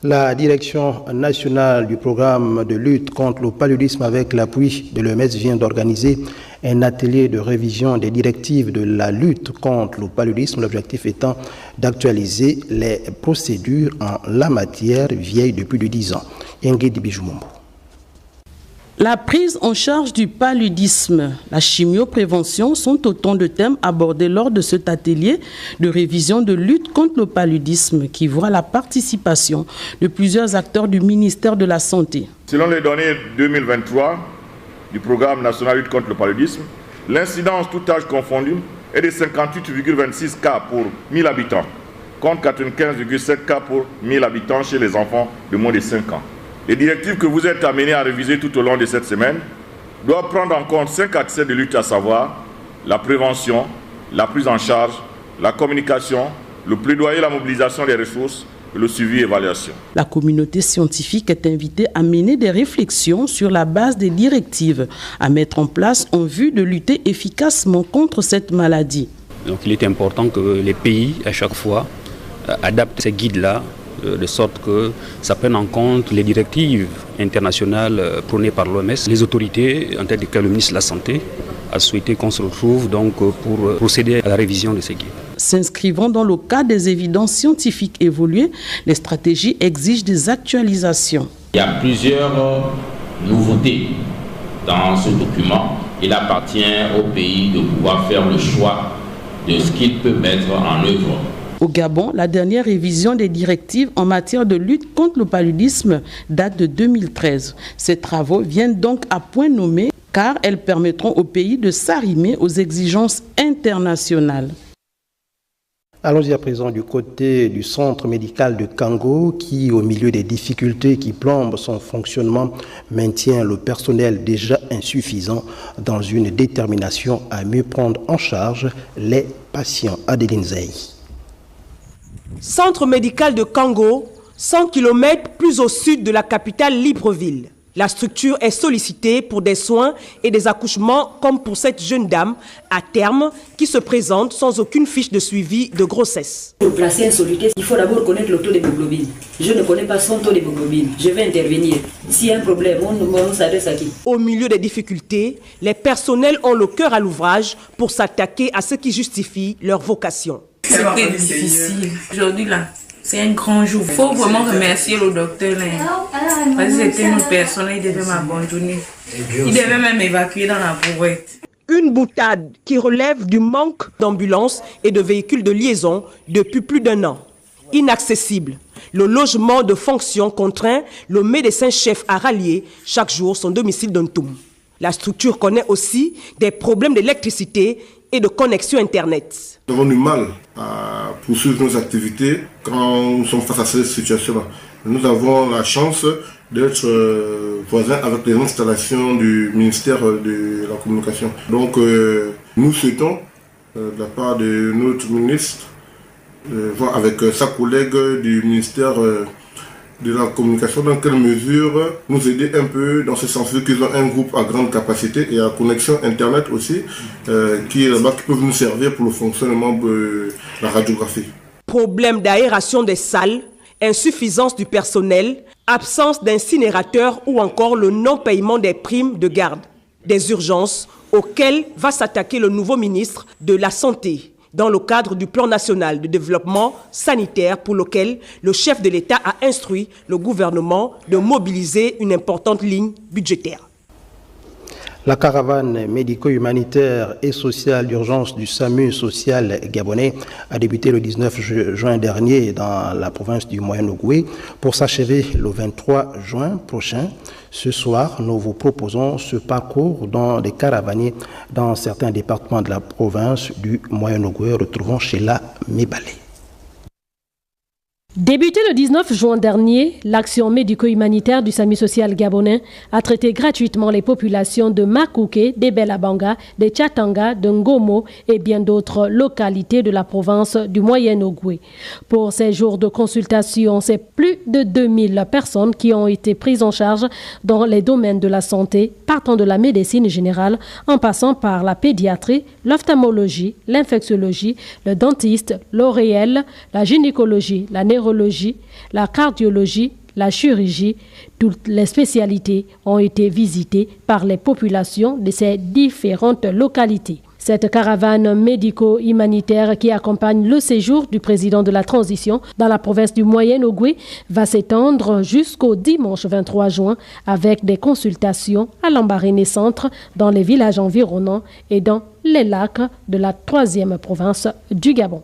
La direction nationale du programme de lutte contre le paludisme avec l'appui de l'OMS vient d'organiser un atelier de révision des directives de la lutte contre le paludisme, l'objectif étant d'actualiser les procédures en la matière vieilles de plus de 10 ans. Ingrid Bijoumombo. La prise en charge du paludisme, la chimioprévention sont autant de thèmes abordés lors de cet atelier de révision de lutte contre le paludisme qui voit la participation de plusieurs acteurs du ministère de la Santé. Selon les données 2023 du programme national de lutte contre le paludisme, l'incidence tout âge confondu est de 58,26 cas pour 1000 habitants, contre 95,7 cas pour 1000 habitants chez les enfants de moins de 5 ans. Les directives que vous êtes amenés à réviser tout au long de cette semaine doivent prendre en compte 5 axes de lutte, à savoir la prévention, la prise en charge, la communication, le plaidoyer, la mobilisation des ressources et le suivi et évaluation. La communauté scientifique est invitée à mener des réflexions sur la base des directives à mettre en place en vue de lutter efficacement contre cette maladie. Donc il est important que les pays, à chaque fois, adaptent ces guides-là de sorte que ça prenne en compte les directives internationales prônées par l'OMS. Les autorités, en tête desquelles le ministre de la Santé, a souhaité qu'on se retrouve donc pour procéder à la révision de ces guides. S'inscrivant dans le cadre des évidences scientifiques évoluées, les stratégies exigent des actualisations. Il y a plusieurs nouveautés dans ce document. Il appartient au pays de pouvoir faire le choix de ce qu'il peut mettre en œuvre. Au Gabon, la dernière révision des directives en matière de lutte contre le paludisme date de 2013. Ces travaux viennent donc à point nommé car elles permettront au pays de s'arrimer aux exigences internationales. Allons-y à présent du côté du centre médical de Kango qui, au milieu des difficultés qui plombent son fonctionnement, maintient le personnel déjà insuffisant dans une détermination à mieux prendre en charge les patients. Adeline Zey. Centre médical de Kango, 100 km plus au sud de la capitale Libreville. La structure est sollicitée pour des soins et des accouchements comme pour cette jeune dame à terme qui se présente sans aucune fiche de suivi de grossesse. Pour placer un soluté, il faut d'abord connaître le taux d'hémoglobine. Je ne connais pas son taux d'hémoglobine. Je vais intervenir. S'il y a un problème, on s'adresse à qui? Au milieu des difficultés, les personnels ont le cœur à l'ouvrage pour s'attaquer à ce qui justifie leur vocation. C'était difficile. Aujourd'hui, là, c'est un grand jour. Il faut vraiment remercier le docteur. Parce que c'était une personne, il devait m'abandonner. Il devait même m'évacuer dans la brouette. Une boutade qui relève du manque d'ambulances et de véhicules de liaison depuis plus d'1 an. Inaccessible. Le logement de fonction contraint le médecin-chef à rallier chaque jour son domicile d'Ontoum. La structure connaît aussi des problèmes d'électricité et de connexion Internet. Nous avons du mal à poursuivre nos activités quand nous sommes face à cette situation-là. Nous avons la chance d'être voisins avec les installations du ministère de la Communication. Donc nous souhaitons, de la part de notre ministre, voir avec sa collègue du ministère de la Communication dans quelle mesure nous aider un peu dans ce sens, vu qu'ils ont un groupe à grande capacité et à connexion Internet aussi, qui est là-bas, qui peuvent nous servir pour le fonctionnement de la radiographie. Problème d'aération des salles, insuffisance du personnel, absence d'incinérateurs ou encore le non-paiement des primes de garde. Des urgences auxquelles va s'attaquer le nouveau ministre de la Santé dans le cadre du plan national de développement sanitaire pour lequel le chef de l'État a instruit le gouvernement de mobiliser une importante ligne budgétaire. La caravane médico-humanitaire et sociale d'urgence du SAMU social gabonais a débuté le 19 juin dernier dans la province du Moyen-Ogooué pour s'achever le 23 juin prochain. Ce soir, nous vous proposons ce parcours dans des caravaniers dans certains départements de la province du Moyen-Ogooué. Retrouvons Sheila Mebale. Débuté le 19 juin dernier, l'action médico-humanitaire du SAMU social gabonais a traité gratuitement les populations de Makouké, de Belabanga, de Tchatanga, de Ngomo et bien d'autres localités de la province du Moyen-Ogooué. Pour ces jours de consultation, c'est plus de 2000 personnes qui ont été prises en charge dans les domaines de la santé, partant de la médecine générale, en passant par la pédiatrie, l'ophtalmologie, l'infectiologie, le dentiste, l'oréal, la gynécologie, la neurologie, la cardiologie, la chirurgie. Toutes les spécialités ont été visitées par les populations de ces différentes localités. Cette caravane médico-humanitaire qui accompagne le séjour du président de la transition dans la province du Moyen-Ogooué va s'étendre jusqu'au dimanche 23 juin avec des consultations à l'Ambaréné Centre dans les villages environnants et dans les lacs de la 3e province du Gabon.